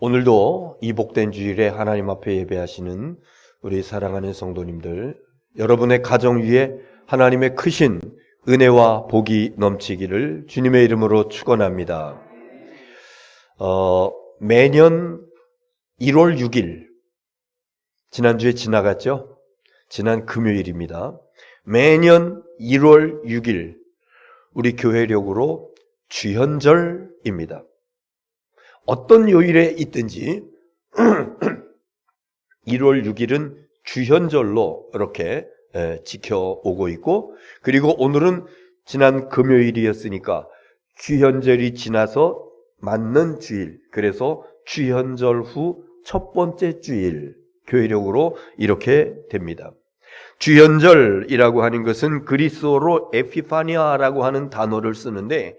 오늘도 이 복된 주일에 하나님 앞에 예배하시는 우리 사랑하는 성도님들, 여러분의 가정 위에 하나님의 크신 은혜와 복이 넘치기를 주님의 이름으로 축원합니다. 매년 1월 6일, 지난주에 지나갔죠? 지난 금요일입니다. 매년 1월 6일 우리 교회력으로 주현절입니다. 어떤 요일에 있든지 1월 6일은 주현절로 이렇게 지켜오고 있고, 그리고 오늘은 지난 금요일이었으니까 주현절이 지나서 맞는 주일, 그래서 주현절 후 첫 번째 주일, 교회력으로 이렇게 됩니다. 주현절이라고 하는 것은 그리스어로 에피파니아라고 하는 단어를 쓰는데,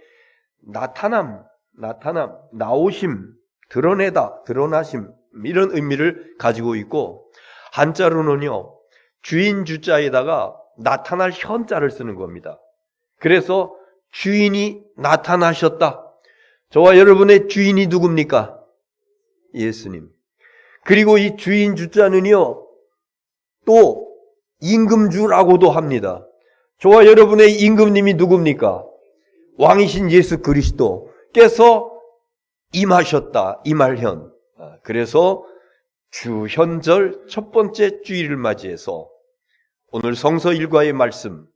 나타남, 나오심, 드러내다, 드러나심, 이런 의미를 가지고 있고, 한자로는요, 주인 주자에다가 나타날 현자를 쓰는 겁니다. 그래서 주인이 나타나셨다. 저와 여러분의 주인이 누굽니까? 예수님. 그리고 이 주인 주자는요, 또 임금주라고도 합니다. 저와 여러분의 임금님이 누굽니까? 왕이신 예수 그리스도께서 임하셨다, 임할현. 그래서 주현절 첫 번째 주일을 맞이해서 오늘 성서 일과의 말씀,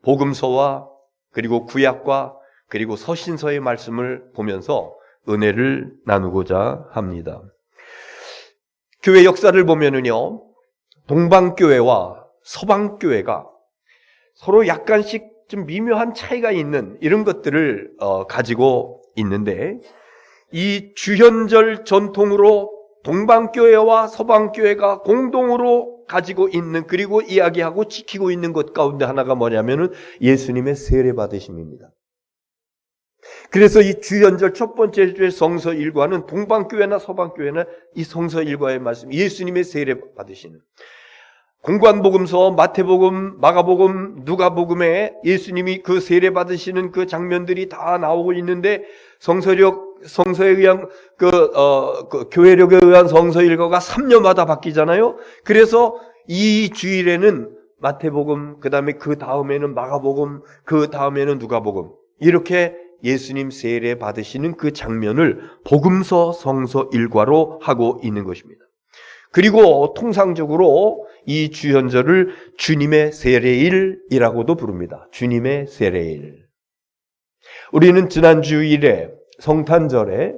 복음서와 그리고 구약과 그리고 서신서의 말씀을 보면서 은혜를 나누고자 합니다. 교회 역사를 보면은요, 동방교회와 서방교회가 서로 약간씩 좀 미묘한 차이가 있는 이런 것들을 가지고 있는데, 이 주현절 전통으로 동방교회와 서방교회가 공동으로 가지고 있는, 그리고 이야기하고 지키고 있는 것 가운데 하나가 뭐냐면은 예수님의 세례 받으심입니다. 그래서 이 주현절 첫 번째 주의 성서 일과는 동방교회나 서방교회나 이 성서 일과의 말씀, 예수님의 세례 받으시는, 공관복음서, 마태복음, 마가복음, 누가복음에 예수님이 그 세례 받으시는 그 장면들이 다 나오고 있는데, 성서에 의한 교회력에 의한 성서 일과가 3년마다 바뀌잖아요. 그래서 이 주일에는 마태복음, 그 다음에는 마가복음, 그 다음에는 누가복음, 이렇게 예수님 세례 받으시는 그 장면을 복음서 성서 일과로 하고 있는 것입니다. 그리고 통상적으로 이 주현절을 주님의 세례일이라고도 부릅니다. 주님의 세례일. 우리는 지난 주일에 성탄절에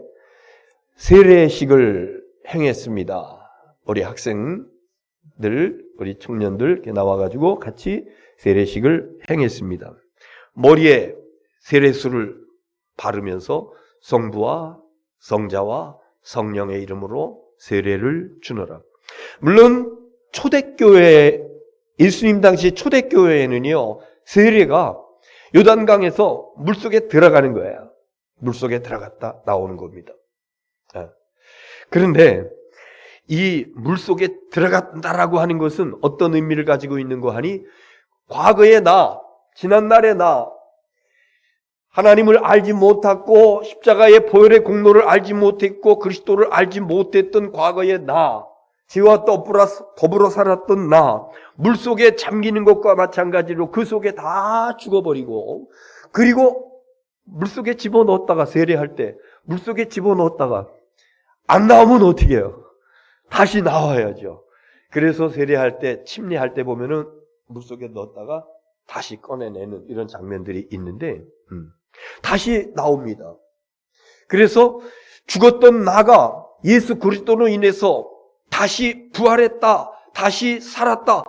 세례식을 행했습니다. 우리 학생들, 우리 청년들 이렇게 나와가지고 같이 세례식을 행했습니다. 머리에 세례수를 바르면서 성부와 성자와 성령의 이름으로 세례를 주노라. 물론 초대교회, 예수님 당시 초대교회에는요, 세례가 요단강에서 물속에 들어가는 거예요. 물속에 들어갔다 나오는 겁니다. 그런데 이 물속에 들어갔다라고 하는 것은 어떤 의미를 가지고 있는 거 하니, 과거의 나, 지난날의 나, 하나님을 알지 못했고 십자가의 보혈의 공로를 알지 못했고 그리스도를 알지 못했던 과거의 나, 죄와 더불어 살았던 나, 물속에 잠기는 것과 마찬가지로 그 속에 다 죽어버리고, 그리고 물속에 집어넣었다가, 세례할 때 물속에 집어넣었다가 안 나오면 어떻게 해요? 다시 나와야죠. 그래서 세례할 때, 침례할 때 보면은 물속에 넣었다가 다시 꺼내내는 이런 장면들이 있는데, 다시 나옵니다. 그래서 죽었던 나가 예수 그리스도로 인해서 다시 부활했다, 다시 살았다.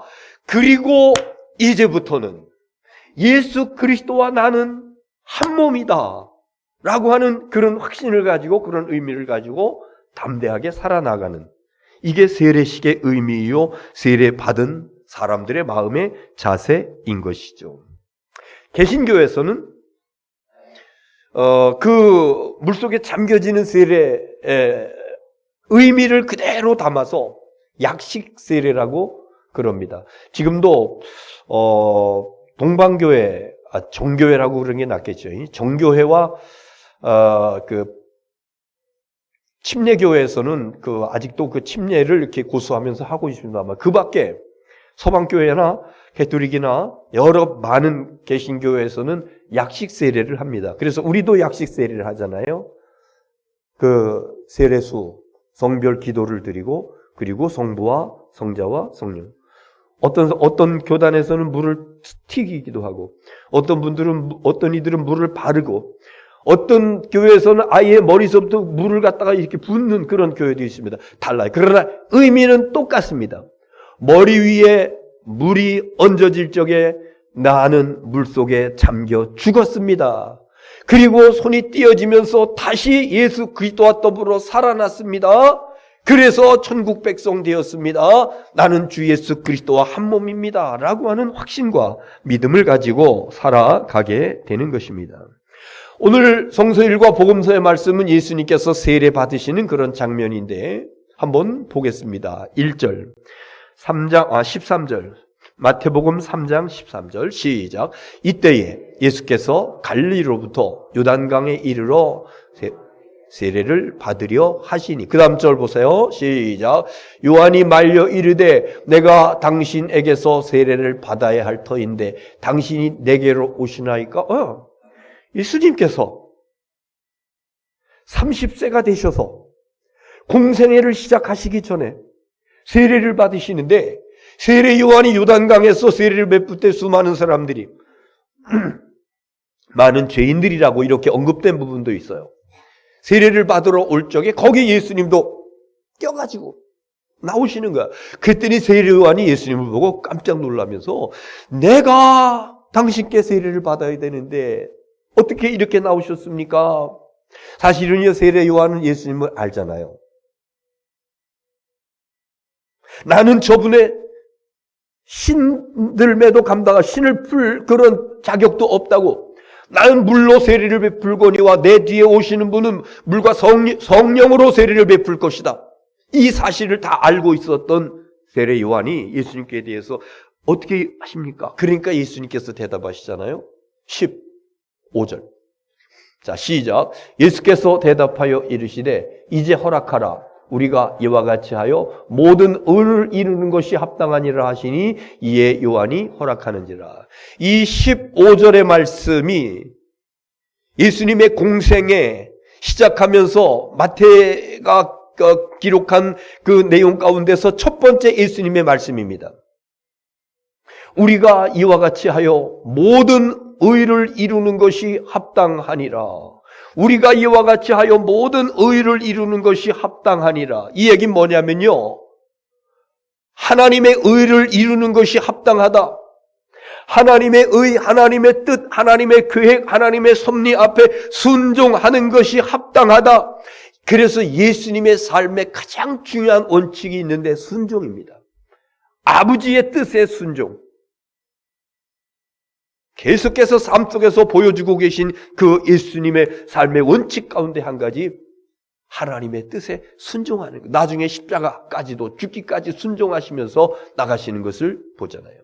그리고 이제부터는 예수 그리스도와 나는 한 몸이다 라고 하는 그런 확신을 가지고, 그런 의미를 가지고 담대하게 살아나가는, 이게 세례식의 의미이요, 세례 받은 사람들의 마음의 자세인 것이죠. 개신교에서는 그 물속에 잠겨지는 세례의 의미를 그대로 담아서 약식 세례라고 그럽니다. 지금도 동방교회, 정교회라고 그런 게 낫겠죠. 정교회와 침례교회에서는 아직도 그 침례를 이렇게 고수하면서 하고 있습니다만, 그 밖에 서방교회나 가톨릭이나 여러 많은 개신교회에서는 약식 세례를 합니다. 그래서 우리도 약식 세례를 하잖아요. 그 세례수, 성별 기도를 드리고, 그리고 성부와 성자와 성령. 어떤 교단에서는 물을 튀기기도 하고, 어떤 이들은 물을 바르고, 어떤 교회에서는 아예 머리서부터 물을 갖다가 이렇게 붓는 그런 교회도 있습니다. 달라요. 그러나 의미는 똑같습니다. 머리 위에 물이 얹어질 적에 나는 물속에 잠겨 죽었습니다. 그리고 손이 띄어지면서 다시 예수 그리스도와 더불어 살아났습니다. 그래서 천국 백성 되었습니다. 나는 주 예수 그리스도와 한 몸입니다. 라고 하는 확신과 믿음을 가지고 살아가게 되는 것입니다. 오늘 성서일과 복음서의 말씀은 예수님께서 세례 받으시는 그런 장면인데 한번 보겠습니다. 1절, 13절, 마태복음 3장 13절 시작. 이때에 예수께서 갈릴리로부터 요단강에 이르러 세례를 받으려 하시니. 그 다음 절 보세요. 시작. 요한이 말려 이르되 내가 당신에게서 세례를 받아야 할 터인데 당신이 내게로 오시나이까? 예수님께서 30세가 되셔서 공생애를 시작하시기 전에 세례를 받으시는데, 세례 요한이 요단강에서 세례를 베풀 때 수많은 사람들이 많은 죄인들이라고 이렇게 언급된 부분도 있어요. 세례를 받으러 올 적에 거기 예수님도 껴가지고 나오시는 거야. 그랬더니 세례 요한이 예수님을 보고 깜짝 놀라면서 내가 당신께 세례를 받아야 되는데 어떻게 이렇게 나오셨습니까? 사실은요, 세례 요한은 예수님을 알잖아요. 나는 저분의 신들매도 감당할 신을 풀 그런 자격도 없다고. 나는 물로 세례를 베풀거니와 내 뒤에 오시는 분은 물과 성령으로 세례를 베풀 것이다. 이 사실을 다 알고 있었던 세례 요한이 예수님께 대해서 어떻게 하십니까? 그러니까 예수님께서 대답하시잖아요. 15절. 자, 시작. 예수께서 대답하여 이르시되 이제 허락하라. 우리가 이와 같이 하여 모든 의를 이루는 것이 합당하니라 하시니 이에 요한이 허락하는지라. 이 15절의 말씀이 예수님의 공생에 시작하면서 마태가 기록한 그 내용 가운데서 첫 번째 예수님의 말씀입니다. 우리가 이와 같이 하여 모든 의를 이루는 것이 합당하니라. 우리가 이와 같이 하여 모든 의를 이루는 것이 합당하니라. 이 얘기는 뭐냐면요, 하나님의 의를 이루는 것이 합당하다. 하나님의 의, 하나님의 뜻, 하나님의 계획, 하나님의 섭리 앞에 순종하는 것이 합당하다. 그래서 예수님의 삶에 가장 중요한 원칙이 있는데 순종입니다. 아버지의 뜻에 순종. 계속해서 삶 속에서 보여주고 계신 그 예수님의 삶의 원칙 가운데 한 가지, 하나님의 뜻에 순종하는 것. 나중에 십자가까지도 죽기까지 순종하시면서 나가시는 것을 보잖아요.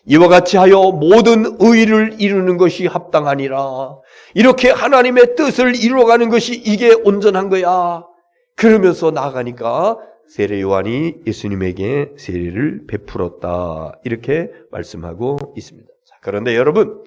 이와 같이 하여 모든 의를 이루는 것이 합당하니라. 이렇게 하나님의 뜻을 이루어가는 것이 이게 온전한 거야. 그러면서 나아가니까 세례 요한이 예수님에게 세례를 베풀었다. 이렇게 말씀하고 있습니다. 그런데 여러분,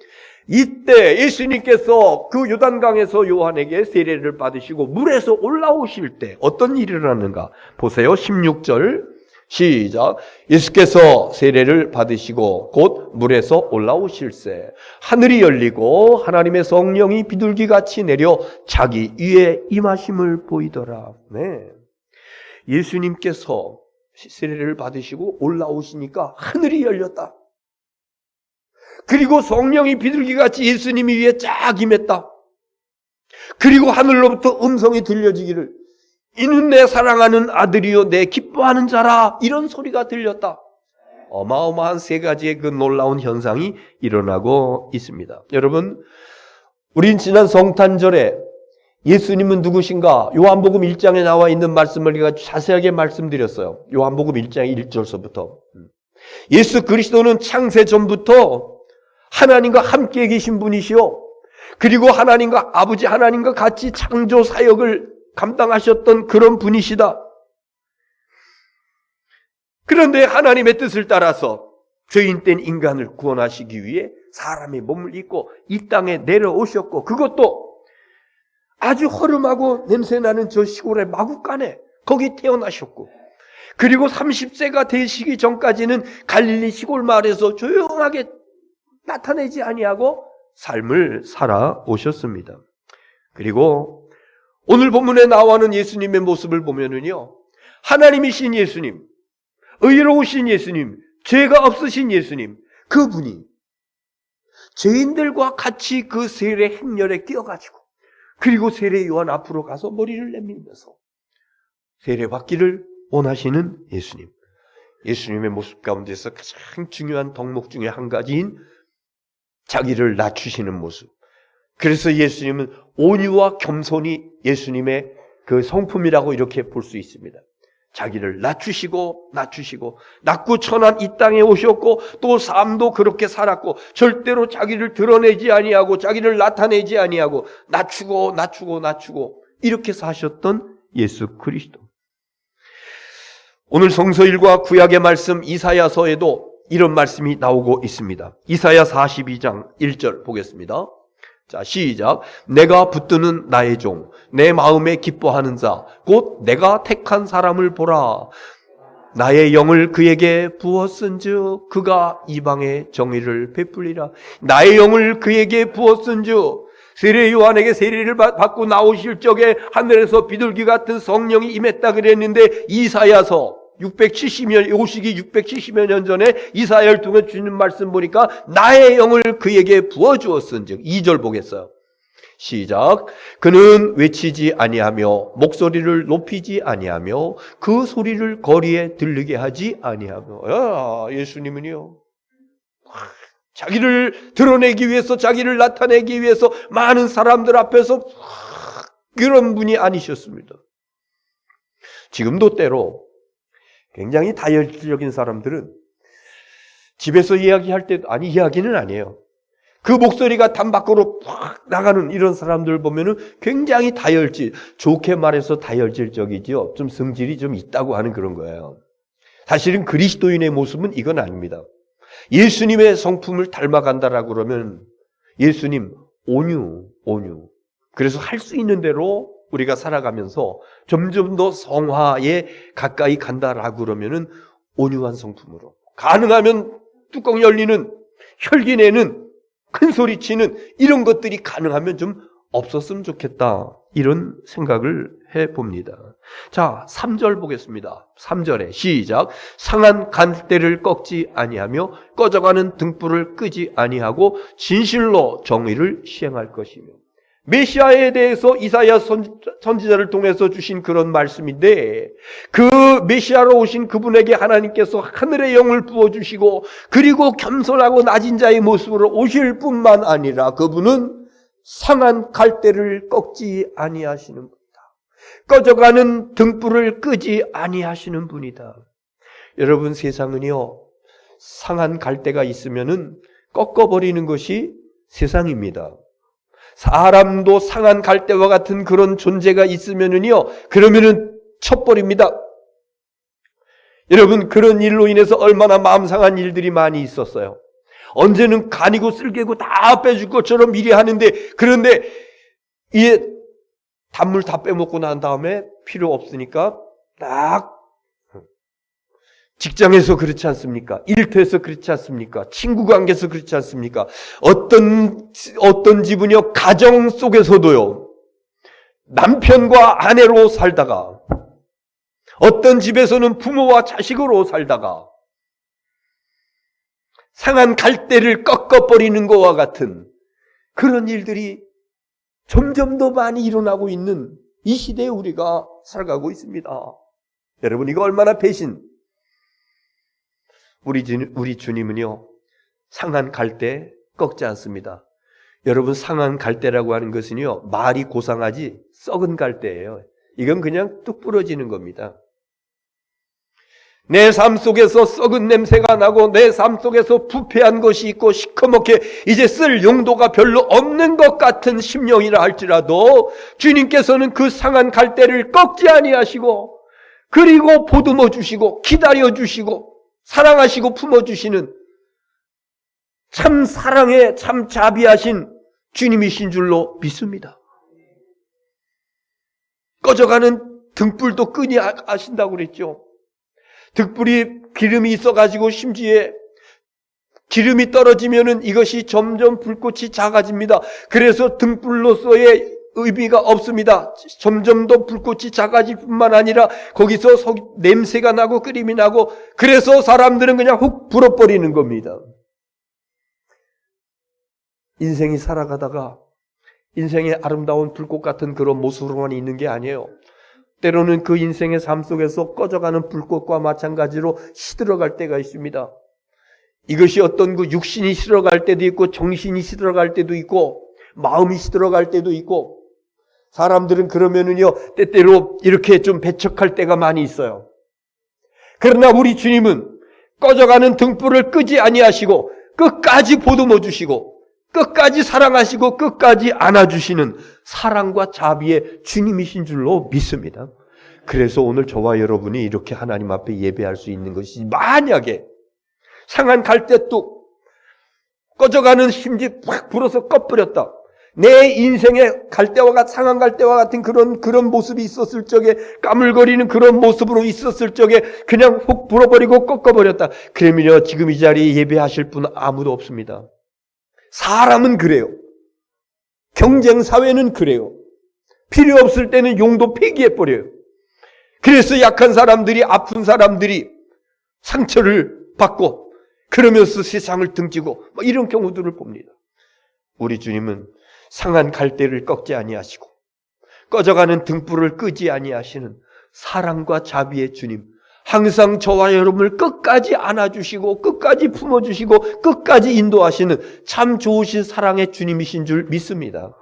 이때 예수님께서 그 요단강에서 요한에게 세례를 받으시고 물에서 올라오실 때 어떤 일이 일어났는가 보세요. 16절 시작. 예수께서 세례를 받으시고 곧 물에서 올라오실새 하늘이 열리고 하나님의 성령이 비둘기같이 내려 자기 위에 임하심을 보이더라. 네. 예수님께서 세례를 받으시고 올라오시니까 하늘이 열렸다. 그리고 성령이 비둘기같이 예수님 위에 쫙 임했다. 그리고 하늘로부터 음성이 들려지기를 이는 내 사랑하는 아들이요 내 기뻐하는 자라, 이런 소리가 들렸다. 어마어마한 세 가지의 그 놀라운 현상이 일어나고 있습니다. 여러분, 우린 지난 성탄절에 예수님은 누구신가? 요한복음 1장에 나와 있는 말씀을 제가 자세하게 말씀드렸어요. 요한복음 1장 1절서부터. 예수 그리스도는 창세 전부터 하나님과 함께 계신 분이시요, 그리고 하나님과 아버지 하나님과 같이 창조 사역을 감당하셨던 그런 분이시다. 그런데 하나님의 뜻을 따라서 죄인된 인간을 구원하시기 위해 사람의 몸을 입고 이 땅에 내려오셨고, 그것도 아주 허름하고 냄새나는 저 시골의 마구간에 거기 태어나셨고, 그리고 30세가 되시기 전까지는 갈릴리 시골 마을에서 조용하게 나타내지 아니하고 삶을 살아오셨습니다. 그리고 오늘 본문에 나와는 예수님의 모습을 보면은요, 하나님이신 예수님, 의로우신 예수님, 죄가 없으신 예수님, 그분이 죄인들과 같이 그 세례 행렬에 끼어가지고, 그리고 세례 요한 앞으로 가서 머리를 내밀면서 세례받기를 원하시는 예수님. 예수님의 모습 가운데서 가장 중요한 덕목 중에 한 가지인 자기를 낮추시는 모습. 그래서 예수님은 온유와 겸손이 예수님의 그 성품이라고 이렇게 볼 수 있습니다. 자기를 낮추시고 낮고 천한 이 땅에 오셨고, 또 삶도 그렇게 살았고, 절대로 자기를 드러내지 아니하고 자기를 나타내지 아니하고 낮추고 이렇게 사셨던 예수 그리스도. 오늘 성서일과 구약의 말씀 이사야서에도 이런 말씀이 나오고 있습니다. 이사야 42장 1절 보겠습니다. 자, 시작. 내가 붙드는 나의 종, 내 마음에 기뻐하는 자, 곧 내가 택한 사람을 보라. 나의 영을 그에게 부었은즉 그가 이방의 정의를 베풀리라. 나의 영을 그에게 부었은즉, 세례 요한에게 세례를 받고 나오실 적에 하늘에서 비둘기 같은 성령이 임했다 그랬는데, 이사야서 670년, 오시기 670여 년 전에 이사야를 통해 주는 말씀 보니까 나의 영을 그에게 부어주었은즉, 2절 보겠어요. 시작. 그는 외치지 아니하며 목소리를 높이지 아니하며 그 소리를 거리에 들리게 하지 아니하며. 예수님은요, 자기를 드러내기 위해서, 자기를 나타내기 위해서 많은 사람들 앞에서 그런 분이 아니셨습니다. 지금도 때로 굉장히 다혈질적인 사람들은 집에서 이야기할 때도, 아니 이야기는 아니에요. 그 목소리가 담 밖으로 팍 나가는 이런 사람들 보면은 굉장히 다혈질, 좋게 말해서 다혈질적이지요. 좀 성질이 좀 있다고 하는 그런 거예요. 사실은 그리스도인의 모습은 이건 아닙니다. 예수님의 성품을 닮아간다라고 그러면 예수님 온유. 그래서 할 수 있는 대로 우리가 살아가면서 점점 더 성화에 가까이 간다라고 그러면은 온유한 성품으로, 가능하면 뚜껑 열리는, 혈기 내는, 큰 소리 치는 이런 것들이 가능하면 좀 없었으면 좋겠다, 이런 생각을 해봅니다. 자, 3절 보겠습니다. 3절에 시작. 상한 간대를 꺾지 아니하며 꺼져가는 등불을 끄지 아니하고 진실로 정의를 시행할 것이며. 메시아에 대해서 이사야 선지자를 통해서 주신 그런 말씀인데, 그 메시아로 오신 그분에게 하나님께서 하늘의 영을 부어주시고, 그리고 겸손하고 낮은 자의 모습으로 오실 뿐만 아니라 그분은 상한 갈대를 꺾지 아니하시는 분이다. 꺼져가는 등불을 끄지 아니하시는 분이다. 여러분, 세상은요, 상한 갈대가 있으면은 꺾어버리는 것이 세상입니다. 사람도 상한 갈대와 같은 그런 존재가 있으면은요, 그러면은 쳐버립니다. 여러분, 그런 일로 인해서 얼마나 마음 상한 일들이 많이 있었어요. 언제는 간이고 쓸개고 다 빼줄 것처럼 미리 하는데, 그런데 이게 단물 다 빼먹고 난 다음에 필요 없으니까 딱, 직장에서 그렇지 않습니까? 일터에서 그렇지 않습니까? 친구 관계에서 그렇지 않습니까? 어떤 집은요, 가정 속에서도요, 남편과 아내로 살다가, 어떤 집에서는 부모와 자식으로 살다가 상한 갈대를 꺾어버리는 것과 같은 그런 일들이 점점 더 많이 일어나고 있는 이 시대에 우리가 살아가고 있습니다. 여러분, 이거 얼마나 배신! 우리 주님은요, 상한 갈대 꺾지 않습니다. 여러분, 상한 갈대라고 하는 것은요, 말이 고상하지 썩은 갈대예요. 이건 그냥 뚝 부러지는 겁니다. 내 삶 속에서 썩은 냄새가 나고 내 삶 속에서 부패한 것이 있고 시커멓게 이제 쓸 용도가 별로 없는 것 같은 심령이라 할지라도 주님께서는 그 상한 갈대를 꺾지 아니하시고 그리고 보듬어 주시고 기다려 주시고 사랑하시고 품어 주시는 참 사랑에 참 자비하신 주님이신 줄로 믿습니다. 꺼져가는 등불도 끄니 하신다고 그랬죠. 등불이 기름이 있어가지고 심지에 기름이 떨어지면은 이것이 점점 불꽃이 작아집니다. 그래서 등불로서의 의미가 없습니다. 점점 더 불꽃이 작아질 뿐만 아니라 거기서 냄새가 나고 끓임이 나고 그래서 사람들은 그냥 훅 불어버리는 겁니다. 인생이 살아가다가 인생의 아름다운 불꽃 같은 그런 모습으로만 있는 게 아니에요. 때로는 그 인생의 삶 속에서 꺼져가는 불꽃과 마찬가지로 시들어갈 때가 있습니다. 이것이 어떤 그 육신이 시들어갈 때도 있고 정신이 시들어갈 때도 있고 마음이 시들어갈 때도 있고 사람들은 그러면은요 때때로 이렇게 좀 배척할 때가 많이 있어요. 그러나 우리 주님은 꺼져가는 등불을 끄지 아니하시고 끝까지 보듬어 주시고 끝까지 사랑하시고 끝까지 안아주시는 사랑과 자비의 주님이신 줄로 믿습니다. 그래서 오늘 저와 여러분이 이렇게 하나님 앞에 예배할 수 있는 것이 만약에 상한 갈대뚝 꺼져가는 심지 팍 불어서 꺼버렸다. 내 인생의 갈대와 상한 갈대와 같은 그런 모습이 있었을 적에 까물거리는 그런 모습으로 있었을 적에 그냥 훅 불어버리고 꺾어버렸다. 그러면요 지금 이 자리에 예배하실 분 아무도 없습니다. 사람은 그래요. 경쟁사회는 그래요. 필요 없을 때는 용도 폐기해버려요. 그래서 약한 사람들이 아픈 사람들이 상처를 받고 그러면서 세상을 등지고 이런 경우들을 봅니다. 우리 주님은 상한 갈대를 꺾지 아니하시고 꺼져가는 등불을 끄지 아니하시는 사랑과 자비의 주님, 항상 저와 여러분을 끝까지 안아주시고 끝까지 품어주시고 끝까지 인도하시는 참 좋으신 사랑의 주님이신 줄 믿습니다.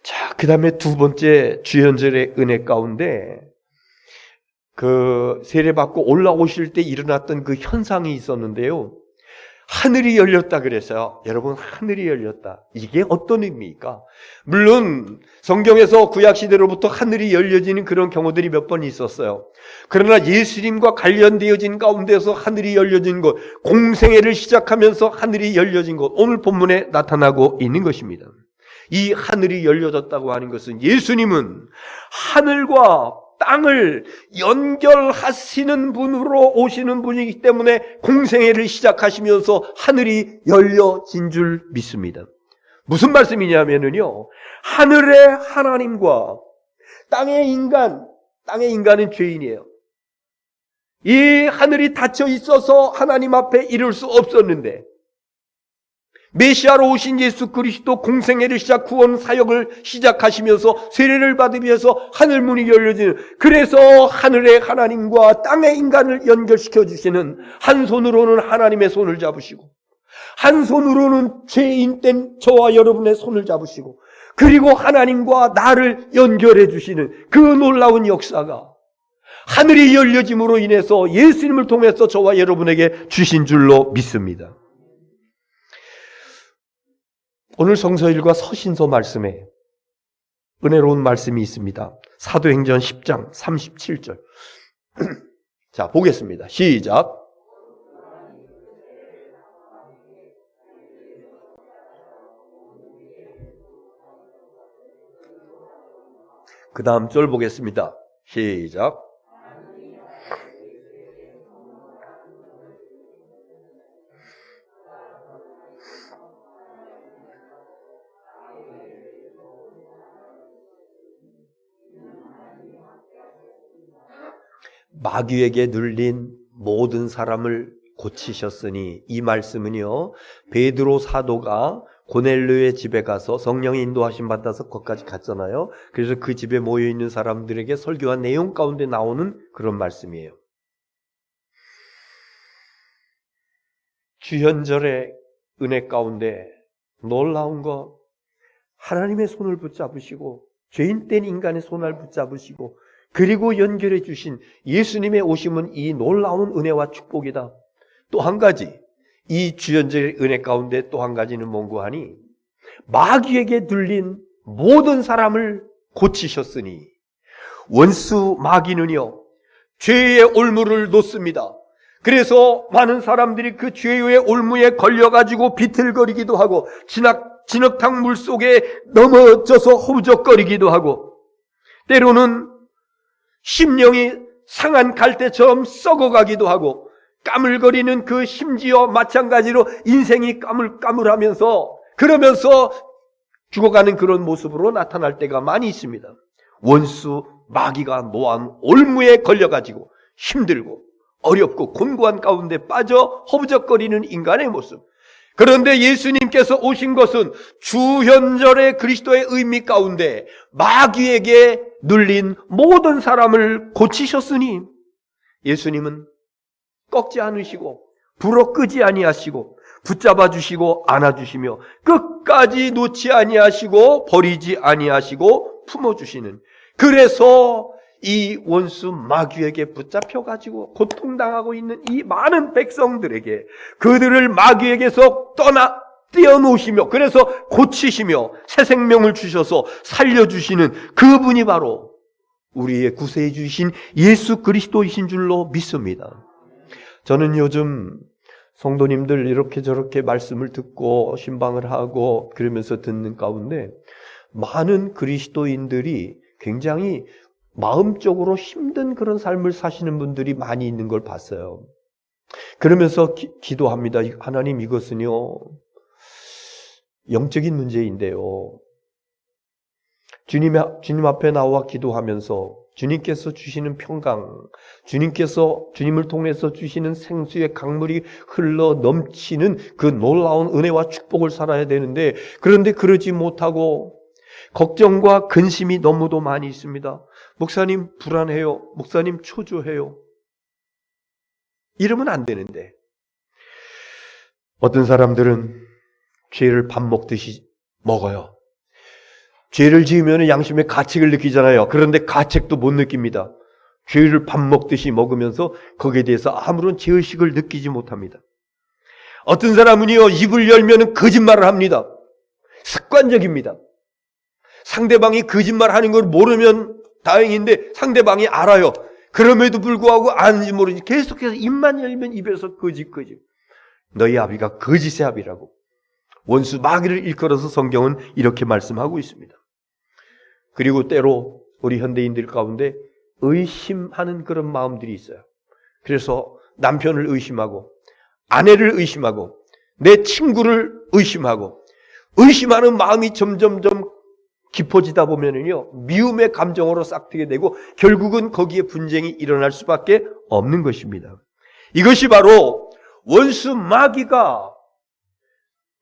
자, 그 다음에 두 번째 주연절의 은혜 가운데 그 세례받고 올라오실 때 일어났던 그 현상이 있었는데요. 하늘이 열렸다 그래서요. 여러분 하늘이 열렸다. 이게 어떤 의미입니까? 물론 성경에서 구약시대로부터 하늘이 열려지는 그런 경우들이 몇 번 있었어요. 그러나 예수님과 관련되어진 가운데서 하늘이 열려진 것, 공생애를 시작하면서 하늘이 열려진 것, 오늘 본문에 나타나고 있는 것입니다. 이 하늘이 열려졌다고 하는 것은 예수님은 하늘과 땅을 연결하시는 분으로 오시는 분이기 때문에 공생애를 시작하시면서 하늘이 열려진 줄 믿습니다. 무슨 말씀이냐면요, 하늘의 하나님과 땅의 인간은 죄인이에요. 이 하늘이 닫혀 있어서 하나님 앞에 이룰 수 없었는데 메시아로 오신 예수 그리스도 공생애를 시작 구원 사역을 시작하시면서 세례를 받으면서 하늘문이 열려지는, 그래서 하늘의 하나님과 땅의 인간을 연결시켜 주시는, 한 손으로는 하나님의 손을 잡으시고 한 손으로는 죄인된 저와 여러분의 손을 잡으시고 그리고 하나님과 나를 연결해 주시는 그 놀라운 역사가 하늘이 열려짐으로 인해서 예수님을 통해서 저와 여러분에게 주신 줄로 믿습니다. 오늘 성서일과 서신서 말씀에 은혜로운 말씀이 있습니다. 사도행전 10장 37절. 자, 보겠습니다. 시작. 그 다음 절 보겠습니다. 시작. 마귀에게 눌린 모든 사람을 고치셨으니, 이 말씀은요, 베드로 사도가 고넬료의 집에 가서 성령의 인도하심 받아서 거기까지 갔잖아요. 그래서 그 집에 모여있는 사람들에게 설교한 내용 가운데 나오는 그런 말씀이에요. 주현절의 은혜 가운데 놀라운 거, 하나님의 손을 붙잡으시고 죄인된 인간의 손을 붙잡으시고 그리고 연결해 주신 예수님의 오심은 이 놀라운 은혜와 축복이다. 또 한 가지, 이 주연절의 은혜 가운데 또 한 가지는 뭔고 하니 마귀에게 들린 모든 사람을 고치셨으니 원수 마귀는요 죄의 올무를 놓습니다. 그래서 많은 사람들이 그 죄의 올무에 걸려가지고 비틀거리기도 하고 진흙탕 물 속에 넘어져서 허우적거리기도 하고 때로는 심령이 상한 갈대처럼 썩어가기도 하고 까물거리는 그 심지어 마찬가지로 인생이 까물까물하면서 그러면서 죽어가는 그런 모습으로 나타날 때가 많이 있습니다. 원수 마귀가 놓은 올무에 걸려가지고 힘들고 어렵고 곤고한 가운데 빠져 허우적거리는 인간의 모습. 그런데 예수님께서 오신 것은 주현절의 그리스도의 의미 가운데 마귀에게 눌린 모든 사람을 고치셨으니 예수님은 꺾지 않으시고 불어 끄지 아니하시고 붙잡아 주시고 안아주시며 끝까지 놓지 아니하시고 버리지 아니하시고 품어주시는, 그래서 이 원수 마귀에게 붙잡혀가지고 고통당하고 있는 이 많은 백성들에게 그들을 마귀에게서 떼어놓으시며 그래서 고치시며 새 생명을 주셔서 살려주시는 그분이 바로 우리의 구세해 주신 예수 그리스도이신 줄로 믿습니다. 저는 요즘 성도님들 이렇게 저렇게 말씀을 듣고 신방을 하고 그러면서 듣는 가운데 많은 그리스도인들이 굉장히 마음적으로 힘든 그런 삶을 사시는 분들이 많이 있는 걸 봤어요. 그러면서 기도합니다. 하나님, 이것은요 영적인 문제인데요, 주님 앞에 나와 기도하면서 주님께서 주시는 평강, 주님을 통해서 주시는 생수의 강물이 흘러 넘치는 그 놀라운 은혜와 축복을 살아야 되는데, 그런데 그러지 못하고 걱정과 근심이 너무도 많이 있습니다. 목사님 불안해요. 목사님 초조해요. 이러면 안 되는데, 어떤 사람들은 죄를 밥 먹듯이 먹어요. 죄를 지으면 양심의 가책을 느끼잖아요. 그런데 가책도 못 느낍니다. 죄를 밥 먹듯이 먹으면서 거기에 대해서 아무런 죄의식을 느끼지 못합니다. 어떤 사람은요, 입을 열면 거짓말을 합니다. 습관적입니다. 상대방이 거짓말하는 걸 모르면 다행인데 상대방이 알아요. 그럼에도 불구하고 아는지 모르지 계속해서 입만 열면 입에서 거짓. 너희 아비가 거짓의 아비라고 원수 마귀를 일컬어서 성경은 이렇게 말씀하고 있습니다. 그리고 때로 우리 현대인들 가운데 의심하는 그런 마음들이 있어요. 그래서 남편을 의심하고 아내를 의심하고 내 친구를 의심하고 의심하는 마음이 점점점 깊어지다 보면은요 미움의 감정으로 싹트게 되고 결국은 거기에 분쟁이 일어날 수밖에 없는 것입니다. 이것이 바로 원수 마귀가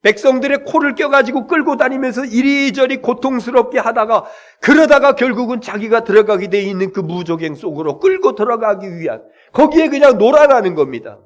백성들의 코를 껴가지고 끌고 다니면서 이리저리 고통스럽게 하다가 그러다가 결국은 자기가 들어가게 돼 있는 그 무적행 속으로 끌고 들어가기 위한, 거기에 그냥 놀아나는 겁니다.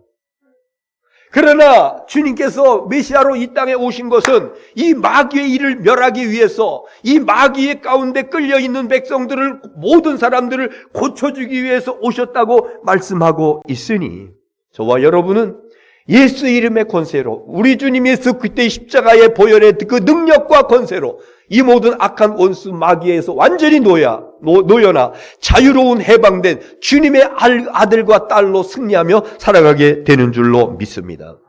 그러나 주님께서 메시아로 이 땅에 오신 것은 이 마귀의 일을 멸하기 위해서 이 마귀의 가운데 끌려있는 백성들을, 모든 사람들을 고쳐주기 위해서 오셨다고 말씀하고 있으니 저와 여러분은 예수 이름의 권세로, 우리 주님 예수 그때 십자가의 보혈의 그 능력과 권세로 이 모든 악한 원수 마귀에서 완전히 놓여나 자유로운 해방된 주님의 아들과 딸로 승리하며 살아가게 되는 줄로 믿습니다.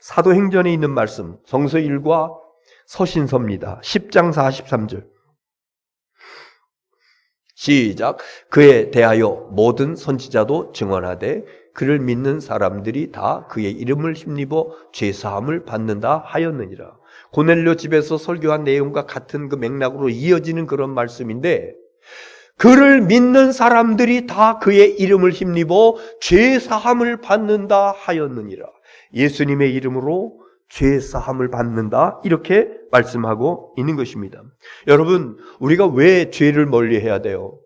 사도행전에 있는 말씀, 성서 1과 서신서입니다. 10장 43절 시작. 그에 대하여 모든 선지자도 증언하되 그를 믿는 사람들이 다 그의 이름을 힘입어 죄사함을 받는다 하였느니라. 고넬료 집에서 설교한 내용과 같은 그 맥락으로 이어지는 그런 말씀인데, 그를 믿는 사람들이 다 그의 이름을 힘입어 죄사함을 받는다 하였느니라. 예수님의 이름으로 죄사함을 받는다, 이렇게 말씀하고 있는 것입니다. 여러분, 우리가 왜 죄를 멀리해야 돼요?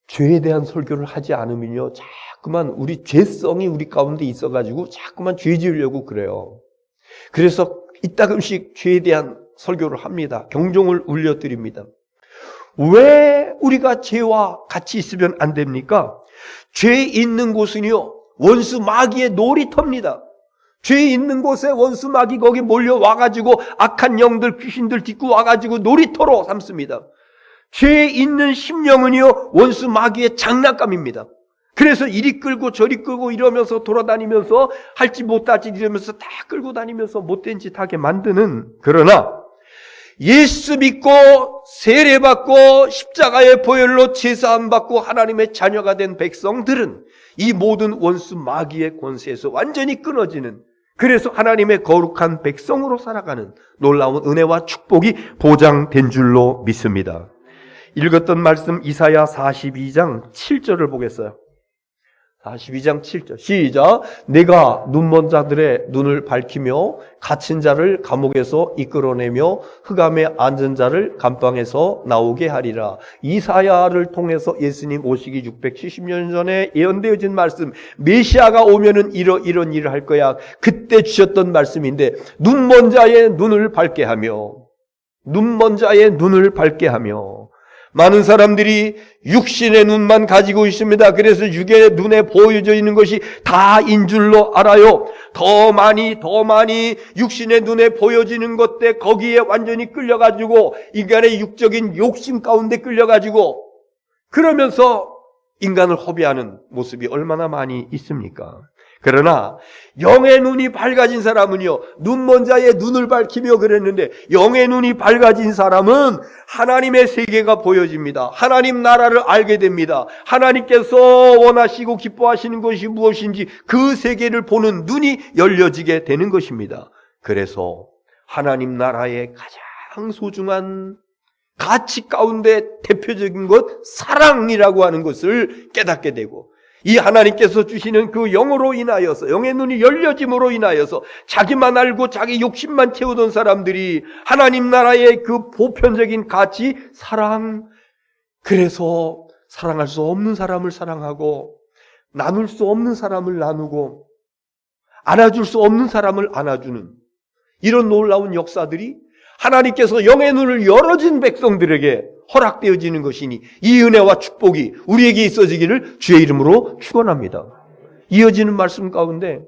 죄에 대한 설교를 하지 않으면요 자꾸만 우리 죄성이 우리 가운데 있어가지고 자꾸만 죄 지으려고 그래요. 그래서 이따금씩 죄에 대한 설교를 합니다. 경종을 울려드립니다. 왜 우리가 죄와 같이 있으면 안 됩니까? 죄 있는 곳은요, 원수 마귀의 놀이터입니다. 죄 있는 곳에 원수 마귀 거기 몰려와가지고 악한 영들, 귀신들 딛고 와가지고 놀이터로 삼습니다. 죄 있는 심령은요, 원수 마귀의 장난감입니다. 그래서 이리 끌고 저리 끌고 이러면서 돌아다니면서 할지 못할지 이러면서 다 끌고 다니면서 못된 짓 하게 만드는, 그러나 예수 믿고 세례받고 십자가의 보혈로 제사함 받고 하나님의 자녀가 된 백성들은 이 모든 원수 마귀의 권세에서 완전히 끊어지는, 그래서 하나님의 거룩한 백성으로 살아가는 놀라운 은혜와 축복이 보장된 줄로 믿습니다. 읽었던 말씀 이사야 42장 7절을 보겠어요. 42장 7절 시작. 내가 눈먼 자들의 눈을 밝히며 갇힌 자를 감옥에서 이끌어내며 흑암에 앉은 자를 감방에서 나오게 하리라. 이사야를 통해서 예수님 오시기 670년 전에 예언되어진 말씀, 메시아가 오면은 이런 일을 할 거야. 그때 주셨던 말씀인데, 눈먼 자의 눈을 밝게 하며, 눈먼 자의 눈을 밝게 하며, 많은 사람들이 육신의 눈만 가지고 있습니다. 그래서 육의 눈에 보여져 있는 것이 다인 줄로 알아요. 더 많이 육신의 눈에 보여지는 것들 거기에 완전히 끌려가지고 인간의 육적인 욕심 가운데 끌려가지고 그러면서 인간을 허비하는 모습이 얼마나 많이 있습니까? 그러나 영의 눈이 밝아진 사람은요, 눈먼 자의 눈을 밝히며 그랬는데, 영의 눈이 밝아진 사람은 하나님의 세계가 보여집니다. 하나님 나라를 알게 됩니다. 하나님께서 원하시고 기뻐하시는 것이 무엇인지 그 세계를 보는 눈이 열려지게 되는 것입니다. 그래서 하나님 나라의 가장 소중한 가치 가운데 대표적인 것, 사랑이라고 하는 것을 깨닫게 되고, 이 하나님께서 주시는 그 영으로 인하여서, 영의 눈이 열려짐으로 인하여서 자기만 알고 자기 욕심만 채우던 사람들이 하나님 나라의 그 보편적인 가치, 사랑, 그래서 사랑할 수 없는 사람을 사랑하고 나눌 수 없는 사람을 나누고 안아줄 수 없는 사람을 안아주는 이런 놀라운 역사들이 하나님께서 영의 눈을 열어준 백성들에게 허락되어지는 것이니 이 은혜와 축복이 우리에게 있어지기를 주의 이름으로 축원합니다. 이어지는 말씀 가운데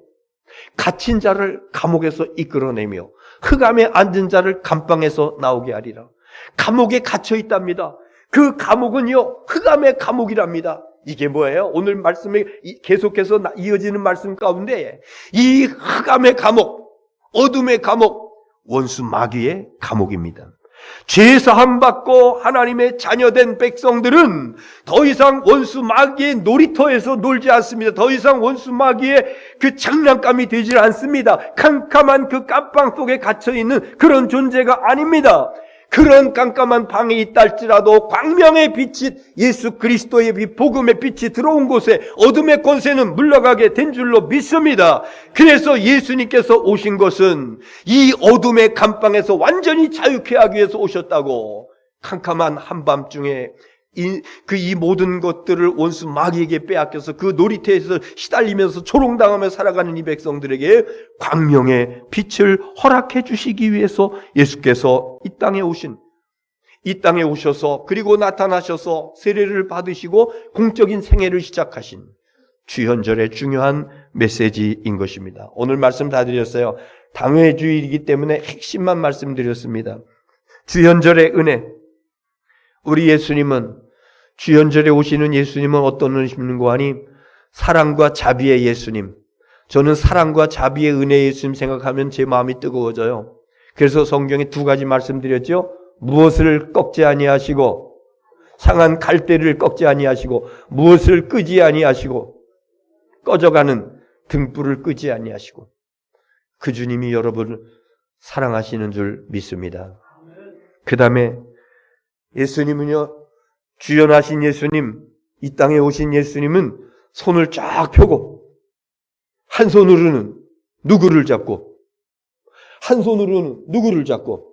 갇힌 자를 감옥에서 이끌어내며 흑암에 앉은 자를 감방에서 나오게 하리라. 감옥에 갇혀 있답니다. 그 감옥은요, 흑암의 감옥이랍니다. 이게 뭐예요? 오늘 말씀에 계속해서 이어지는 말씀 가운데 이 흑암의 감옥, 어둠의 감옥, 원수 마귀의 감옥입니다. 죄사함 받고 하나님의 자녀된 백성들은 더 이상 원수 마귀의 놀이터에서 놀지 않습니다. 더 이상 원수 마귀의 그 장난감이 되질 않습니다. 캄캄한 그 깜방 속에 갇혀있는 그런 존재가 아닙니다. 그런 깜깜한 방에 있다 할지라도 광명의 빛이, 예수 그리스도의 빛, 복음의 빛이 들어온 곳에 어둠의 권세는 물러가게 된 줄로 믿습니다. 그래서 예수님께서 오신 것은 이 어둠의 감방에서 완전히 자유케 하기 위해서 오셨다고. 캄캄한 한밤중에 이 모든 것들을 원수 마귀에게 빼앗겨서 그 놀이터에서 시달리면서 조롱당하며 살아가는 이 백성들에게 광명의 빛을 허락해 주시기 위해서 예수께서 이 땅에 오셔서 그리고 나타나셔서 세례를 받으시고 공적인 생애를 시작하신 주현절의 중요한 메시지인 것입니다. 오늘 말씀 다 드렸어요. 당회주일이기 때문에 핵심만 말씀드렸습니다. 주현절의 은혜. 우리 예수님은, 주현절에 오시는 예수님은 어떤 분이신가 하니 사랑과 자비의 예수님. 저는 사랑과 자비의 은혜의 예수님 생각하면 제 마음이 뜨거워져요. 그래서 성경에 두 가지 말씀드렸죠. 무엇을 꺾지 아니하시고, 상한 갈대를 꺾지 아니하시고, 무엇을 끄지 아니하시고, 꺼져가는 등불을 끄지 아니하시고, 그 주님이 여러분을 사랑하시는 줄 믿습니다. 그 다음에 예수님은요, 주연하신 예수님, 이 땅에 오신 예수님은 손을 쫙 펴고 한 손으로는 누구를 잡고, 한 손으로는 누구를 잡고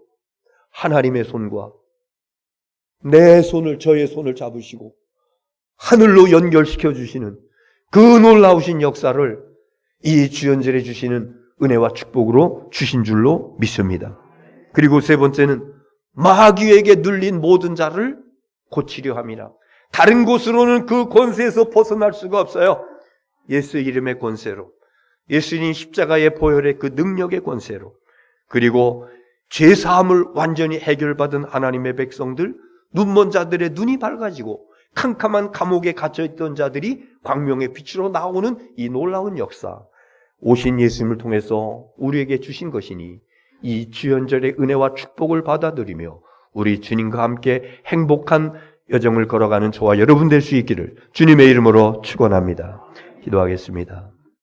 하나님의 손과 내 손을, 저의 손을 잡으시고 하늘로 연결시켜 주시는 그 놀라우신 역사를 이 주연절에 주시는 은혜와 축복으로 주신 줄로 믿습니다. 그리고 세 번째는 마귀에게 눌린 모든 자를 고치려 함이라. 다른 곳으로는 그 권세에서 벗어날 수가 없어요. 예수 이름의 권세로, 예수님 십자가의 보혈의 그 능력의 권세로, 그리고 죄사함을 완전히 해결받은 하나님의 백성들, 눈먼 자들의 눈이 밝아지고 캄캄한 감옥에 갇혀있던 자들이 광명의 빛으로 나오는 이 놀라운 역사, 오신 예수님을 통해서 우리에게 주신 것이니 이 주연절의 은혜와 축복을 받아들이며 우리 주님과 함께 행복한 여정을 걸어가는 저와 여러분 될 수 있기를 주님의 이름으로 축원합니다. 기도하겠습니다.